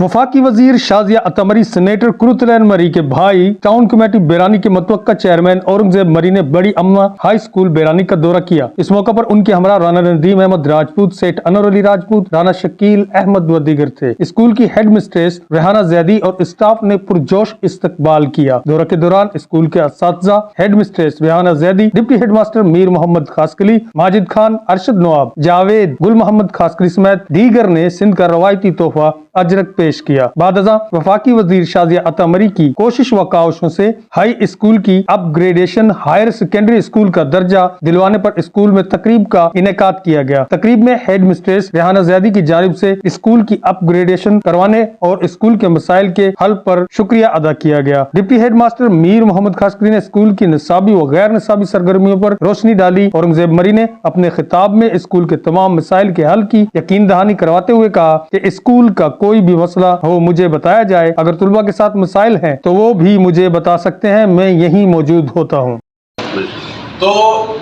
वफाकी वजीर शाजिया अता मरी सेनेटर कुरुतलैन मरी के भाई टाउन कमेटी बैरानी के मुतवक्का चेयरमैन औरंगजेब मरी ने बड़ी अम्मा हाई स्कूल बैरानी का दौरा किया। इस मौके पर उनके हमरा राना नदीम अहमद राजपूत, सेठ अनवर अली राजपूत, राना शकील अहमद व दीगर थे। स्कूल की हेड मिस्ट्रेस रेहाना जैदी और स्टाफ ने पुरजोश इस्तकबाल किया। दौरा के दौरान स्कूल के असातिज़ा, headmistress Rehana Zaidi, deputy headmaster Mir Mohammad Khaskali, Majid Khan, Arshad Nawab, Javed, Gul Mohammad खासकली समेत दीगर ने सिंध का रवायती तोहफा अजरक पेश किया। बादजा वफाकी वजीर शाजिया अता मरी की कोशिश व काविशों से हाई स्कूल की अपग्रेडेशन हायर सेकेंडरी स्कूल का दर्जा दिलवाने पर स्कूल में तकरीब का इनेकाद किया गया। तकरीब में हेड मिस्ट्रेस रेहाना जैदी की जानिब से स्कूल की अपग्रेडेशन करवाने और स्कूल के मसाइल के हल पर शुक्रिया अदा किया गया। Deputy headmaster Mir Mohammad Khaskali ने स्कूल की निसाबी व गैर निसाबी सरगर्मियों पर रोशनी डाली। औरंगजेब मरी ने अपने खिताब में स्कूल के तमाम मसाइल के हल की यकीन दहानी करवाते हुए कहा कि स्कूल का कोई भी मसला हो मुझे बताया जाए। अगर तुलबा के साथ मसाइल हैं तो वो भी मुझे बता सकते हैं, मैं यहीं मौजूद होता हूँ। तो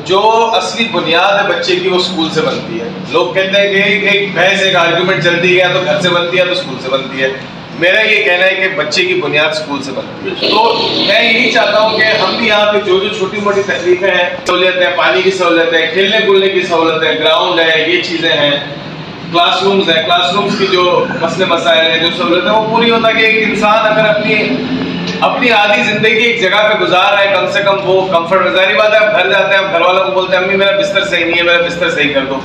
जो असली बुनियाद है बच्चे की वो स्कूल से बनती है। लोग कहते हैं कि एक बहस एक आर्गुमेंट चलती है तो घर से बनती है तो स्कूल से बनती है। मेरा ये कहना है कि बच्चे की बुनियाद स्कूल से बनती है। तो मैं यही चाहता हूँ कि हम भी यहाँ पे जो जो छोटी मोटी तकलीफें हैं, सहूलियत है, पानी की सहूलत है, खेलने कूदने की सहूलत है, ग्राउंड है, ये चीज़ें हैं, क्लासरूम्स है, क्लासरूम्स की जो मसले मसाइल है, जो सहूलत है, वो पूरी होता है कि एक इंसान अगर अपनी आधी जिंदगी एक जगह पे गुजार रहा है, कम से कम वो कंफर्ट में। जारी बात है, आप घर जाते हैं, आप घर वालों को बोलते हैं अम्मी मेरा बिस्तर सही नहीं है, मेरा बिस्तर सही कर दो,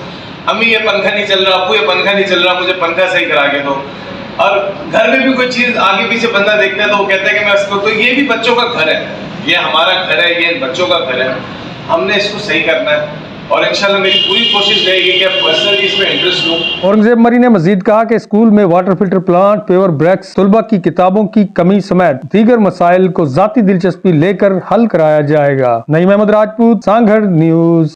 अम्मी ये पंखा नहीं चल रहा, अब्बू ये पंखा नहीं चल रहा, मुझे पंखा सही करा के दो। और घर में भी कोई चीज़ आगे पीछे बंदा देखता है तो वो कहता है कि मैं इसको, तो ये भी बच्चों का घर है, ये हमारा घर है, ये बच्चों का घर है, हमने इसको सही करना है। और इंशाल्लाह मेरी पूरी कोशिश रहेगी कि पर्सनली इसमें इंटरेस्ट लूं। औरंगजेब मरी ने मजीद कहा कि स्कूल में water filter plant, paver bricks, तुलबा की किताबों की कमी समेत दीगर मसाइल को जाती दिलचस्पी लेकर हल कराया जाएगा। नईम अहमद राजपूत, सांगढ़ न्यूज।